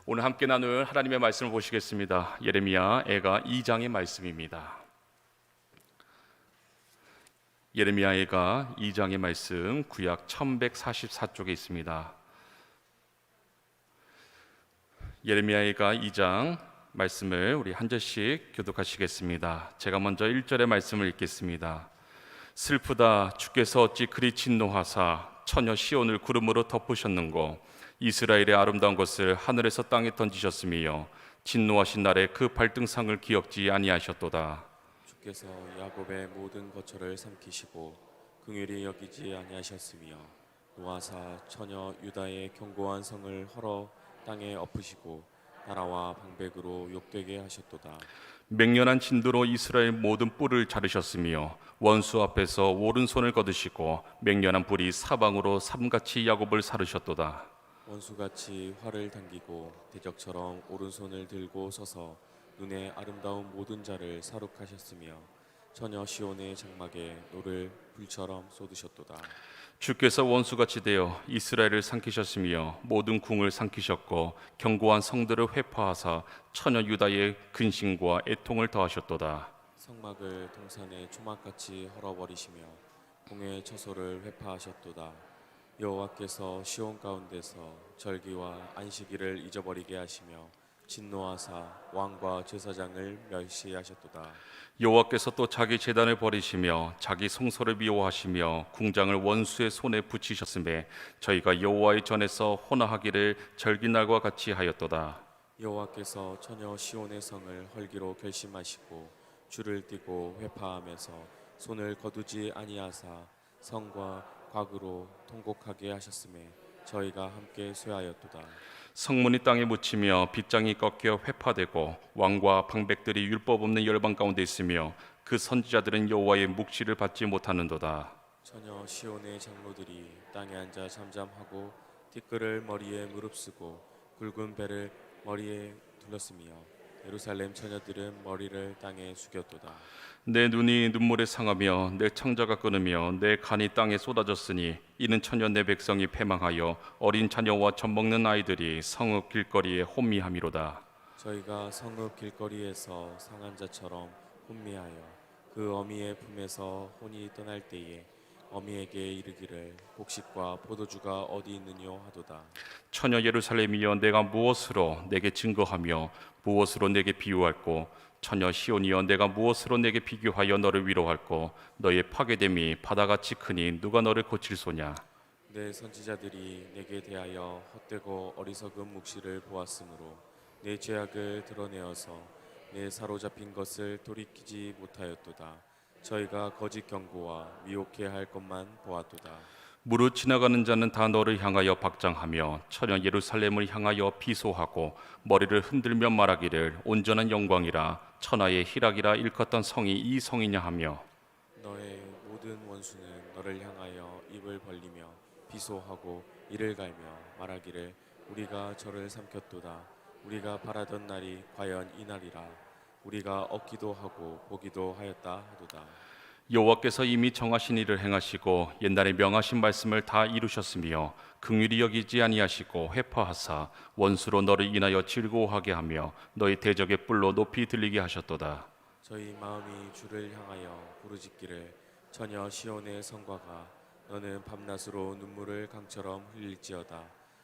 오늘 함께 나눌 하나님의 말씀을 보시겠습니다. 예레미야 애가 2장의 말씀입니다. 예레미야 애가 2장의 말씀 구약 1144쪽에 있습니다. 예레미야 애가 2장 말씀을 우리 한 절씩 교독하시겠습니다. 제가 먼저 1절의 말씀을 읽겠습니다. 슬프다, 주께서 어찌 그리 진노하사 처녀 시온을 구름으로 덮으셨는고, 이스라엘의 아름다운 것을 하늘에서 땅에 던지셨으며 진노하신 날에 그 발등상을 기억지 아니하셨도다. 주께서 야곱의 모든 거처를 삼키시고 긍휼히 여기지 아니하셨으며 노아사 처녀 유다의 견고한 성을 헐어 땅에 엎으시고 나라와 방백으로 욕되게 하셨도다. 맹렬한 진도로 이스라엘 모든 뿔을 자르셨으며 원수 앞에서 오른손을 거두시고 맹렬한 불이 사방으로 삼같이 야곱을 사르셨도다. 원수같이 활을 당기고 대적처럼 오른손을 들고 서서 눈에 아름다운 모든 자를 사륙하셨으며 처녀 시온의 장막에 노를 불처럼 쏟으셨도다. 주께서 원수같이 되어 이스라엘을 삼키셨으며 모든 궁을 삼키셨고 견고한 성들을 회파하사 처녀 유다의 근심과 애통을 더하셨도다. 성막을 동산의 초막같이 헐어버리시며 공의 처소를 회파하셨도다. 여호와께서 시온 가운데서 절기와 안식일을 잊어버리게 하시며 진노하사 왕과 제사장을 멸시하셨도다. 여호와께서 또 자기 제단을 버리시며 자기 성소를 미워하시며 궁장을 원수의 손에 붙이셨음에 저희가 여호와의 전에서 호나하기를 절기날과 같이 하였도다. 여호와께서 처녀 시온의 성을 헐기로 결심하시고 줄을 띠고 회파하면서 손을 거두지 아니하사 성과 곽으로 통곡하게 하셨음에 저희가 함께 쇠하였도다. 성문이 땅에 묻히며 빗장이 꺾여 회파되고 왕과 방백들이 율법 없는 열방 가운데 있으며 그 선지자들은 여호와의 묵시를 받지 못하는도다. 처녀 시온의 장로들이 땅에 앉아 잠잠하고 티끌을 머리에 무릅쓰고 굵은 배를 머리에 둘렀으며 예루살렘 처녀들은 머리를 땅에 숙였도다. 내 눈이 눈물에 상하며 내 창자가 끊으며 내 간이 땅에 쏟아졌으니 이는 천년 내 백성이 패망하여 어린 자녀와 젖먹는 아이들이 성읍 길거리에 혼미함이로다. 저희가 성읍 길거리에서 상한 자처럼 혼미하여 그 어미의 품에서 혼이 떠날 때에 어미에게 이르기를 곡식과 포도주가 어디 있느뇨 하도다. 처녀 예루살렘이여, 내가 무엇으로 내게 증거하며 무엇으로 내게 비유할꼬? 처녀 시온이여, 내가 무엇으로 내게 비교하여 너를 위로할꼬? 너의 파괴됨이 바다같이 크니 누가 너를 고칠소냐? 내 선지자들이 내게 대하여 헛되고 어리석은 묵시를 보았으므로 내 죄악을 드러내어서 내 사로잡힌 것을 돌이키지 못하였도다. 저희가 거짓 경고와 미혹해 할 것만 보았도다. 무릇 지나가는 자는 다 너를 향하여 박장하며 처녀 예루살렘을 향하여 비소하고 머리를 흔들며 말하기를 온전한 영광이라 천하의 희락이라 일컫던 성이 이 성이냐 하며, 너의 모든 원수는 너를 향하여 입을 벌리며 비소하고 이를 갈며 말하기를 우리가 저를 삼켰도다. 우리가 바라던 날이 과연 이 날이라. 우리가 얻기도 하고 보기도 하였다 하도다. 여호와께서 이미 정하신 일을 행하시고 옛날에 명하신 말씀을 다 이루셨으며 긍휼히 여기지 아니하시고 회파하사 원수로 너를 인하여 즐거워하게 하며 너희 대적의 뿔로 높이 들리게 하셨도다. 저희 마음이 주를 향하여 부르짖기를 처녀 시온의 성과가 너는 밤낮으로 눈물을 강처럼 흘릴지어다.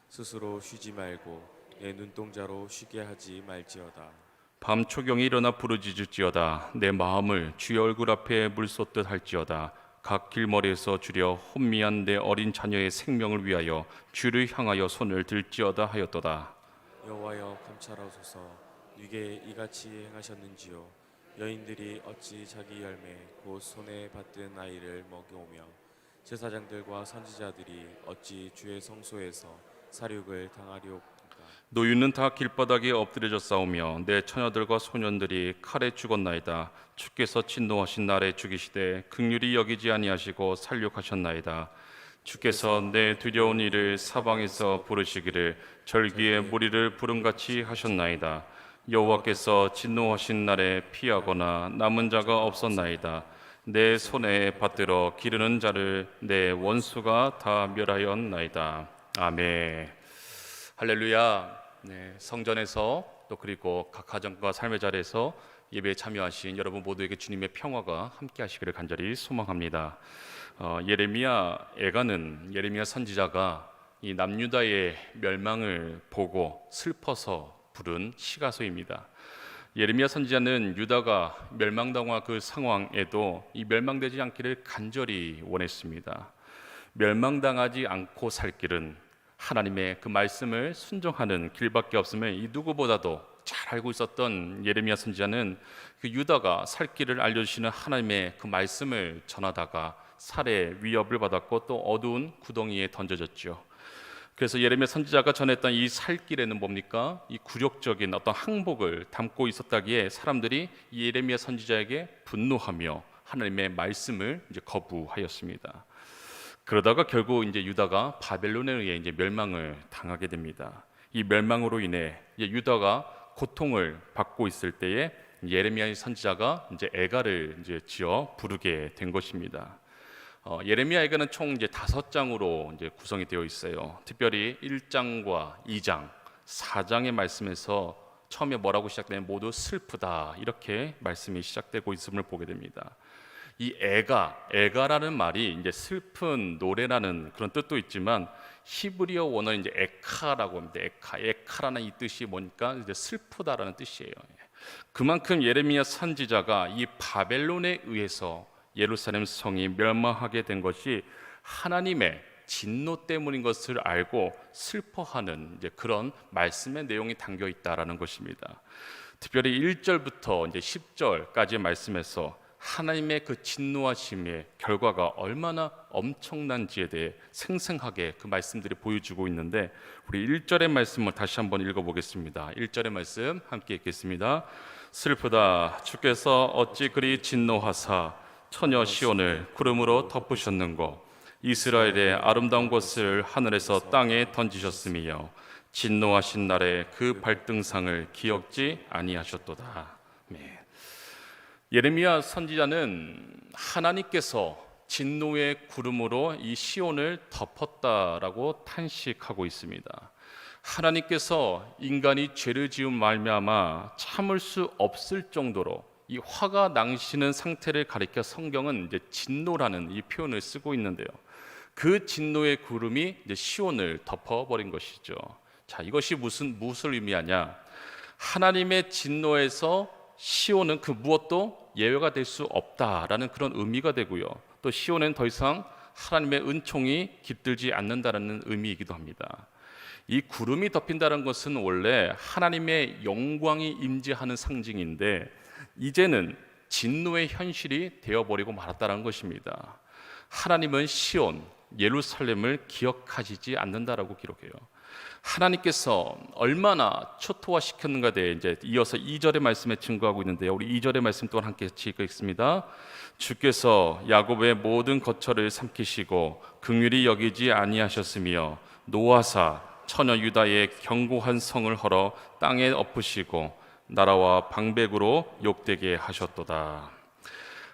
스스로 쉬지 말고 내 눈동자로 쉬게 하지 말지어다. 밤 초경에 일어나 부르짖을지어다. 내 마음을 주의 얼굴 앞에 물쏟듯 할지어다. 각 길머리에서 주려 혼미한 내 어린 자녀의 생명을 위하여 주를 향하여 손을 들지어다 하였도다. 여호와여 감찰하소서. 네게 이같이 행하셨는지요. 여인들이 어찌 자기 열매 곧 손에 받든 아이를 먹여오며 제사장들과 선지자들이 어찌 주의 성소에서 사륙을 당하리오까. 노유는 다 길바닥에 엎드려져 싸우며 내 처녀들과 소년들이 칼에 죽었나이다. 주께서 진노하신 날에 죽이시되 긍휼히 여기지 아니하시고 살육하셨나이다. 주께서 내 두려운 일을 사방에서 부르시기를 절기에 무리를 부름같이 하셨나이다. 여호와께서 진노하신 날에 피하거나 남은 자가 없었나이다. 내 손에 받들어 기르는 자를 내 원수가 다 멸하였나이다. 아멘. 할렐루야. 네, 성전에서 또 그리고 각 가정과 삶의 자리에서 예배에 참여하신 여러분 모두에게 주님의 평화가 함께 하시기를 간절히 소망합니다. 예레미야 선지자가 이 남유다의 멸망을 보고 슬퍼서 부른 시가소입니다. 예레미야 선지자는 유다가 멸망당한 그 상황에도 이 멸망되지 않기를 간절히 원했습니다. 멸망당하지 않고 살 길은 하나님의 그 말씀을 순종하는 길밖에 없음을 이 누구보다도 잘 알고 있었던 예레미야 선지자는 그 유다가 살 길을 알려주시는 하나님의 그 말씀을 전하다가 살해 위협을 받았고 또 어두운 구덩이에 던져졌죠. 그래서 예레미야 선지자가 전했던 이 살 길에는 뭡니까? 이 굴욕적인 어떤 항복을 담고 있었다기에 사람들이 이 예레미야 선지자에게 분노하며 하나님의 말씀을 이제 거부하였습니다. 그러다가 결국 이제 유다가 바벨론에 의해 이제 멸망을 당하게 됩니다. 이 멸망으로 인해 이제 유다가 고통을 받고 있을 때에 예레미야의 선지자가 이제 애가를 이제 지어 부르게 된 것입니다. 예레미야에게는 총 이제 5장으로 이제 구성이 되어 있어요. 특별히 1장과 2장, 4장의 말씀에서 처음에 뭐라고 시작되면 모두 슬프다 이렇게 말씀이 시작되고 있음을 보게 됩니다. 이 애가라는 말이 이제 슬픈 노래라는 그런 뜻도 있지만 히브리어 원어는 이제 에카라고 합니다. 에카라는 이 뜻이 뭐니까 이제 슬프다라는 뜻이에요. 그만큼 예레미야 선지자가 이 바벨론에 의해서 예루살렘 성이 멸망하게 된 것이 하나님의 진노 때문인 것을 알고 슬퍼하는 이제 그런 말씀의 내용이 담겨 있다라는 것입니다. 특별히 1절부터 이제 10절까지의 말씀에서 하나님의 그 진노하심의 결과가 얼마나 엄청난지에 대해 생생하게 그 말씀들이 보여주고 있는데 우리 1절의 말씀을 다시 한번 읽어보겠습니다. 1절의 말씀 함께 읽겠습니다. 슬프다 주께서 어찌 그리 진노하사 처녀 시온을 구름으로 덮으셨는고 이스라엘의 아름다운 것을 하늘에서 땅에 던지셨으며 진노하신 날에 그 발등상을 기억지 아니하셨도다. 네. 예레미야 선지자는 하나님께서 진노의 구름으로 이 시온을 덮었다라고 탄식하고 있습니다. 하나님께서 인간이 죄를 지은 말미암아 참을 수 없을 정도로 이 화가 낭시는 상태를 가리켜 성경은 이제 진노라는 이 표현을 쓰고 있는데요. 그 진노의 구름이 이제 시온을 덮어버린 것이죠. 자, 이것이 무엇을 의미하냐? 하나님의 진노에서 시온은 그 무엇도 예외가 될 수 없다라는 그런 의미가 되고요. 또 시온은 더 이상 하나님의 은총이 깃들지 않는다라는 의미이기도 합니다. 이 구름이 덮인다는 것은 원래 하나님의 영광이 임재하는 상징인데 이제는 진노의 현실이 되어버리고 말았다는 것입니다. 하나님은 시온, 예루살렘을 기억하시지 않는다라고 기록해요. 하나님께서 얼마나 초토화시켰는가에 대해 이제 이어서 2절의 말씀에 증거하고 있는데요. 우리 2절의 말씀 또한 함께 읽겠습니다. 주께서 야곱의 모든 거처를 삼키시고 긍휼히 여기지 아니하셨으며 노아사 처녀 유다의 견고한 성을 헐어 땅에 엎으시고 나라와 방백으로 욕되게 하셨도다.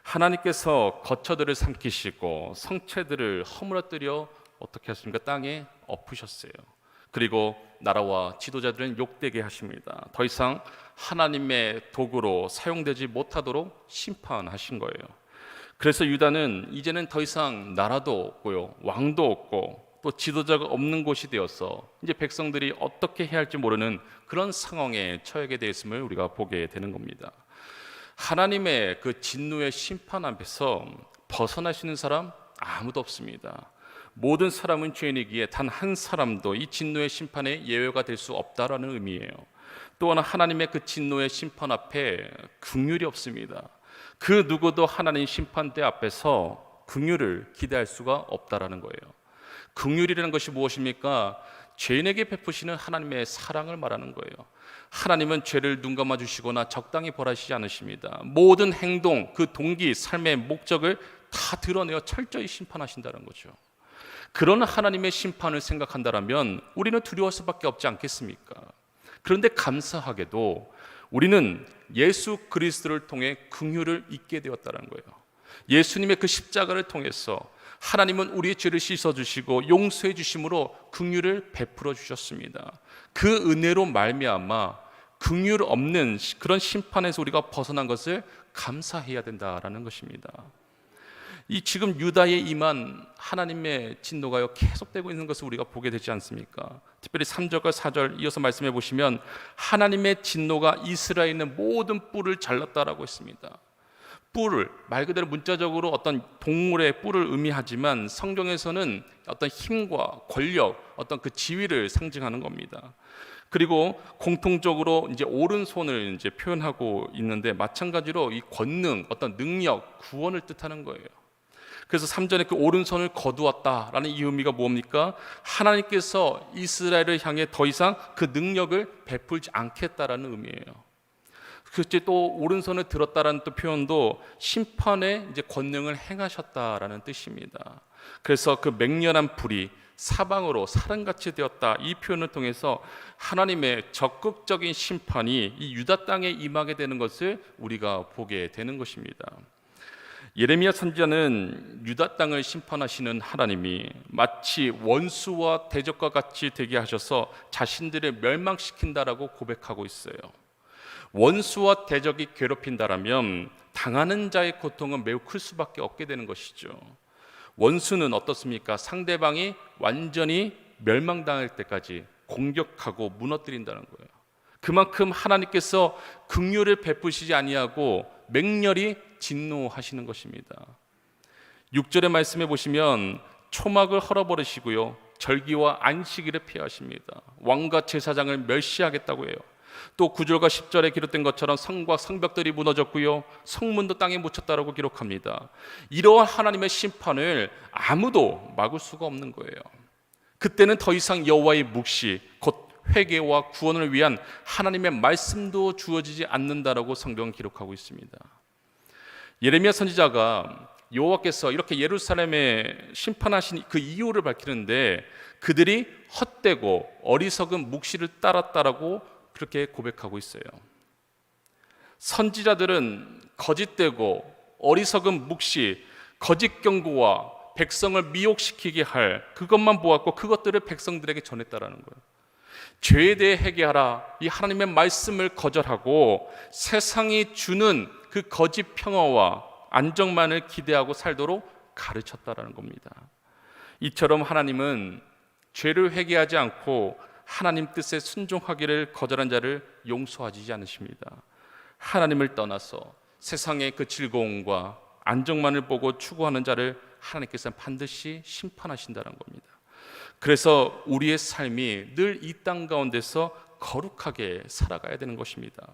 하나님께서 거처들을 삼키시고 성체들을 허물어뜨려 어떻게 하십니까? 땅에 엎으셨어요. 그리고 나라와 지도자들은 욕되게 하십니다. 더 이상 하나님의 도구로 사용되지 못하도록 심판하신 거예요. 그래서 유다는 이제는 더 이상 나라도 없고요, 왕도 없고 또 지도자가 없는 곳이 되어서 이제 백성들이 어떻게 해야 할지 모르는 그런 상황에 처하게 되었음을 우리가 보게 되는 겁니다. 하나님의 그 진노의 심판 앞에서 벗어날 수 있는 사람 아무도 없습니다. 모든 사람은 죄인이기에 단 한 사람도 이 진노의 심판에 예외가 될 수 없다라는 의미예요. 또 하나님의 그 진노의 심판 앞에 긍휼이 없습니다. 그 누구도 하나님 심판대 앞에서 긍휼을 기대할 수가 없다라는 거예요. 긍휼이라는 것이 무엇입니까? 죄인에게 베푸시는 하나님의 사랑을 말하는 거예요. 하나님은 죄를 눈감아 주시거나 적당히 벌하시지 않으십니다. 모든 행동, 그 동기, 삶의 목적을 다 드러내어 철저히 심판하신다는 거죠. 그런 하나님의 심판을 생각한다면 우리는 두려울 수밖에 없지 않겠습니까? 그런데 감사하게도 우리는 예수 그리스도를 통해 긍휼을 잊게 되었다는 거예요. 예수님의 그 십자가를 통해서 하나님은 우리의 죄를 씻어주시고 용서해 주심으로 긍휼을 베풀어 주셨습니다. 그 은혜로 말미암아 긍휼 없는 그런 심판에서 우리가 벗어난 것을 감사해야 된다라는 것입니다. 이 지금 유다에 임한 하나님의 진노가요 계속되고 있는 것을 우리가 보게 되지 않습니까? 특별히 3절과 4절 이어서 말씀해 보시면 하나님의 진노가 이스라엘에 있는 모든 뿔을 잘랐다라고 했습니다. 뿔을 말 그대로 문자적으로 어떤 동물의 뿔을 의미하지만 성경에서는 어떤 힘과 권력, 어떤 그 지위를 상징하는 겁니다. 그리고 공통적으로 이제 오른손을 이제 표현하고 있는데 마찬가지로 이 권능, 어떤 능력, 구원을 뜻하는 거예요. 그래서 3절에 그 오른손을 거두었다라는 이 의미가 뭡니까? 하나님께서 이스라엘을 향해 더 이상 그 능력을 베풀지 않겠다라는 의미예요. 그때 또 오른손을 들었다라는 또 표현도 심판의 이제 권능을 행하셨다라는 뜻입니다. 그래서 그 맹렬한 불이 사방으로 사람같이 되었다, 이 표현을 통해서 하나님의 적극적인 심판이 이 유다 땅에 임하게 되는 것을 우리가 보게 되는 것입니다. 예레미야 선지자는 유다 땅을 심판하시는 하나님이 마치 원수와 대적과 같이 되게 하셔서 자신들을 멸망시킨다라고 고백하고 있어요. 원수와 대적이 괴롭힌다라면 당하는 자의 고통은 매우 클 수밖에 없게 되는 것이죠. 원수는 어떻습니까? 상대방이 완전히 멸망당할 때까지 공격하고 무너뜨린다는 거예요. 그만큼 하나님께서 긍휼을 베푸시지 아니하고 맹렬히 진노하시는 것입니다. 6절의 말씀해 보시면 초막을 헐어버리시고요, 절기와 안식일을 폐하십니다. 왕과 제사장을 멸시하겠다고 해요. 또 9절과 10절에 기록된 것처럼 성과 성벽들이 무너졌고요, 성문도 땅에 묻혔다라고 기록합니다. 이러한 하나님의 심판을 아무도 막을 수가 없는 거예요. 그때는 더 이상 여호와의 묵시, 곧 회개와 구원을 위한 하나님의 말씀도 주어지지 않는다라고 성경은 기록하고 있습니다. 예레미야 선지자가 여호와께서 이렇게 예루살렘에 심판하신 그 이유를 밝히는데 그들이 헛되고 어리석은 묵시를 따랐다라고 그렇게 고백하고 있어요. 선지자들은 거짓되고 어리석은 묵시, 거짓 경고와 백성을 미혹시키게 할 그것만 보았고 그것들을 백성들에게 전했다라는 거예요. 죄에 대해 회개하라, 이 하나님의 말씀을 거절하고 세상이 주는 그 거짓 평화와 안정만을 기대하고 살도록 가르쳤다라는 겁니다. 이처럼 하나님은 죄를 회개하지 않고 하나님 뜻에 순종하기를 거절한 자를 용서하지 않으십니다. 하나님을 떠나서 세상의 그 즐거움과 안정만을 보고 추구하는 자를 하나님께서 반드시 심판하신다는 겁니다. 그래서 우리의 삶이 늘 이 땅 가운데서 거룩하게 살아가야 되는 것입니다.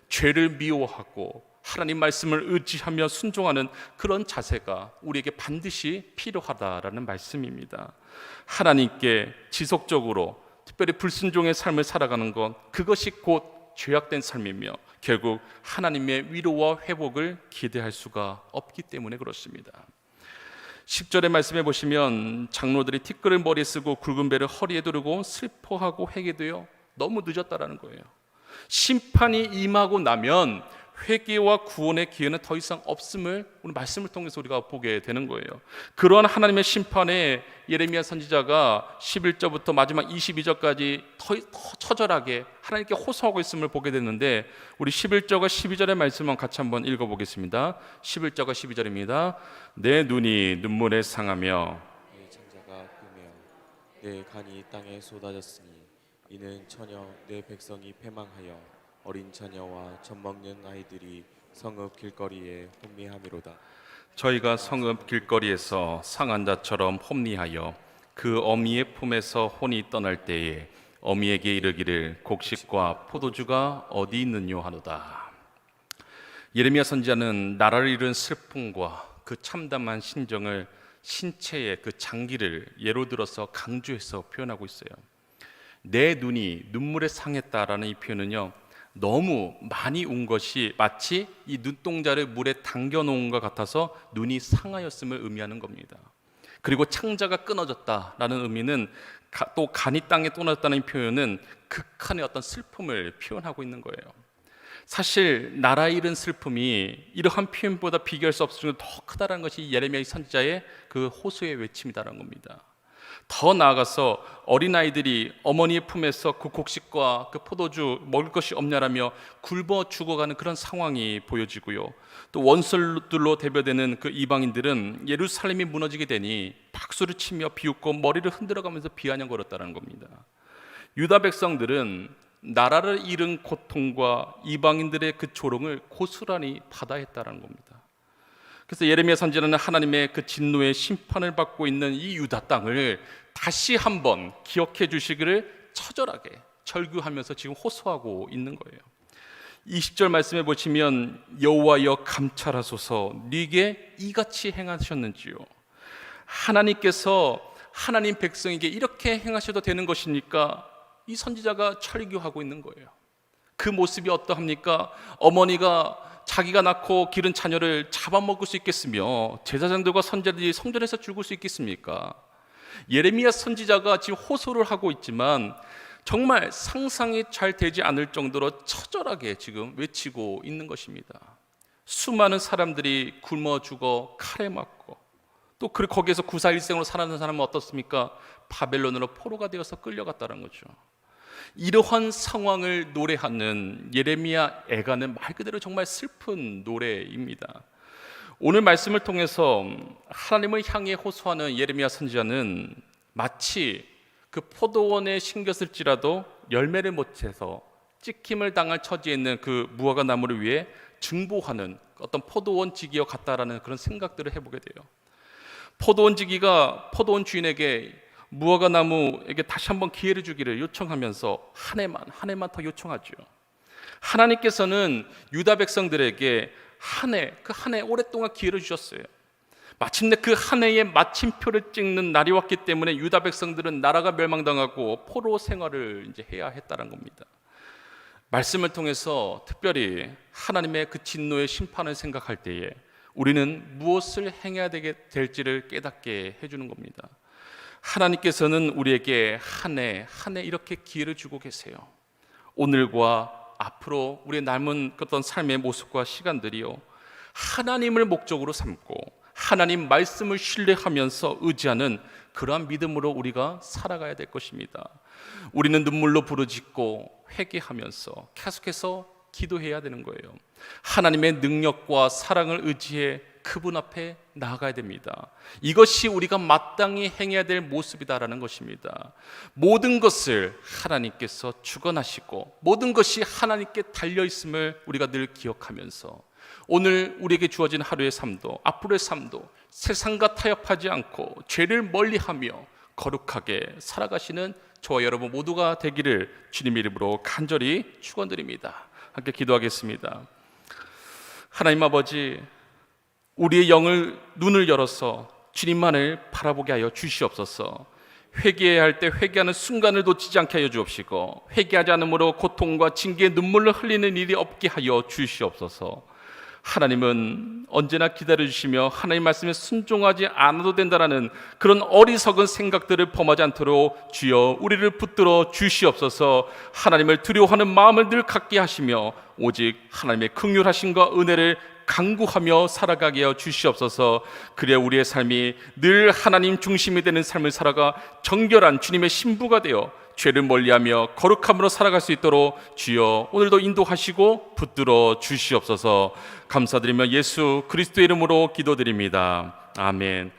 죄를 미워하고 하나님 말씀을 의지하며 순종하는 그런 자세가 우리에게 반드시 필요하다라는 말씀입니다. 하나님께 지속적으로 특별히 불순종의 삶을 살아가는 것, 그것이 곧 죄악된 삶이며 결국 하나님의 위로와 회복을 기대할 수가 없기 때문에 그렇습니다. 10절의 말씀해 보시면 장로들이 티끌을 머리에 쓰고 굵은 배를 허리에 두르고 슬퍼하고 회개되어 너무 늦었다라는 거예요. 심판이 임하고 나면 회개와 구원의 기회는 더 이상 없음을 오늘 말씀을 통해서 우리가 보게 되는 거예요. 그러한 하나님의 심판에 예레미야 선지자가 11절부터 마지막 22절까지 더 처절하게 하나님께 호소하고 있음을 보게 됐는데 우리 11절과 12절의 말씀만 같이 한번 읽어보겠습니다. 11절과 12절입니다. 내 눈이 눈물에 상하며 내 창자가 끄며 내 간이 땅에 쏟아졌으니 이는 처녀 내 백성이 패망하여 어린 처녀와 젖먹는 아이들이 성읍 길거리에 혼미함이로다. 저희가 성읍 길거리에서 상한 자처럼 혼미하여 그 어미의 품에서 혼이 떠날 때에 어미에게 이르기를 곡식과 포도주가 어디 있느뇨 하노다. 예레미야 선지자는 나라를 잃은 슬픔과 그 참담한 심정을 신체의 그 장기를 예로 들어서 강조해서 표현하고 있어요. 내 눈이 눈물에 상했다라는 이 표현은요, 너무 많이 운 것이 마치 이 눈동자를 물에 담겨 놓은 것 같아서 눈이 상하였음을 의미하는 겁니다. 그리고 창자가 끊어졌다라는 의미는 또 간이 땅에 떨어졌다는 표현은 극한의 어떤 슬픔을 표현하고 있는 거예요. 사실 나라 잃은 슬픔이 이러한 표현보다 비교할 수 없을 정도로 더 크다는 것이 예레미야 선지자의 그 호소의 외침이다라는 겁니다. 더 나아가서 어린아이들이 어머니의 품에서 그 곡식과 그 포도주 먹을 것이 없냐라며 굶어 죽어가는 그런 상황이 보여지고요. 또 원수들로 대표되는 그 이방인들은 예루살렘이 무너지게 되니 박수를 치며 비웃고 머리를 흔들어가면서 비아냥거렸다는 겁니다. 유다 백성들은 나라를 잃은 고통과 이방인들의 그 조롱을 고스란히 받아야 했다는 겁니다. 그래서 예레미야 선지자는 하나님의 그 진노의 심판을 받고 있는 이 유다 땅을 다시 한번 기억해 주시기를 처절하게 절규하면서 지금 호소하고 있는 거예요. 20절 말씀해 보시면 여호와여 감찰하소서 네게 이같이 행하셨는지요. 하나님께서 하나님 백성에게 이렇게 행하셔도 되는 것입니까? 이 선지자가 철교하고 있는 거예요. 그 모습이 어떠합니까? 어머니가 자기가 낳고 기른 자녀를 잡아먹을 수 있겠으며 제사장들과 선지자들이 성전에서 죽을 수 있겠습니까? 예레미야 선지자가 지금 호소를 하고 있지만 정말 상상이 잘 되지 않을 정도로 처절하게 지금 외치고 있는 것입니다. 수많은 사람들이 굶어 죽어 칼에 맞고 또 거기에서 구사일생으로 살아가는 사람은 어떻습니까? 바벨론으로 포로가 되어서 끌려갔다는 거죠. 이러한 상황을 노래하는 예레미야 애가는 말 그대로 정말 슬픈 노래입니다. 오늘 말씀을 통해서 하나님을 향해 호소하는 예레미야 선지자는 마치 그 포도원에 심겼을지라도 열매를 못해서 찍힘을 당할 처지에 있는 그 무화과 나무를 위해 증보하는 어떤 포도원 지기와 같다라는 그런 생각들을 해보게 돼요. 포도원 지기가 포도원 주인에게 무화과 나무에게 다시 한번 기회를 주기를 요청하면서 한 해만 더 요청하죠. 하나님께서는 유다 백성들에게 한 해 오랫동안 기회를 주셨어요. 마침내 그 한 해의 마침표를 찍는 날이 왔기 때문에 유다 백성들은 나라가 멸망당하고 포로 생활을 이제 해야 했다는 겁니다. 말씀을 통해서 특별히 하나님의 그 진노의 심판을 생각할 때에 우리는 무엇을 행해야 될지를 깨닫게 해주는 겁니다. 하나님께서는 우리에게 한 해 이렇게 기회를 주고 계세요. 오늘과 앞으로 우리의 남은 어떤 삶의 모습과 시간들이요, 하나님을 목적으로 삼고 하나님 말씀을 신뢰하면서 의지하는 그러한 믿음으로 우리가 살아가야 될 것입니다. 우리는 눈물로 부르짖고 회개하면서 계속해서 기도해야 되는 거예요. 하나님의 능력과 사랑을 의지해 그분 앞에 나아가야 됩니다. 이것이 우리가 마땅히 행해야 될 모습이다라는 것입니다. 모든 것을 하나님께서 주관하시고 모든 것이 하나님께 달려있음을 우리가 늘 기억하면서 오늘 우리에게 주어진 하루의 삶도 앞으로의 삶도 세상과 타협하지 않고 죄를 멀리하며 거룩하게 살아가시는 저와 여러분 모두가 되기를 주님의 이름으로 간절히 축원드립니다. 함께 기도하겠습니다. 하나님 아버지, 우리의 눈을 열어서 주님만을 바라보게 하여 주시옵소서. 회개해야 할 때 회개하는 순간을 놓치지 않게 하여 주옵시고, 회개하지 않음으로 고통과 징계의 눈물을 흘리는 일이 없게 하여 주시옵소서. 하나님은 언제나 기다려주시며 하나님 말씀에 순종하지 않아도 된다라는 그런 어리석은 생각들을 범하지 않도록 주여 우리를 붙들어 주시옵소서. 하나님을 두려워하는 마음을 늘 갖게 하시며 오직 하나님의 긍휼하심과 은혜를 간구하며 살아가게 하여 주시옵소서. 그래야 우리의 삶이 늘 하나님 중심이 되는 삶을 살아가 정결한 주님의 신부가 되어 죄를 멀리하며 거룩함으로 살아갈 수 있도록 주여 오늘도 인도하시고 붙들어 주시옵소서. 감사드리며 예수 그리스도의 이름으로 기도드립니다. 아멘.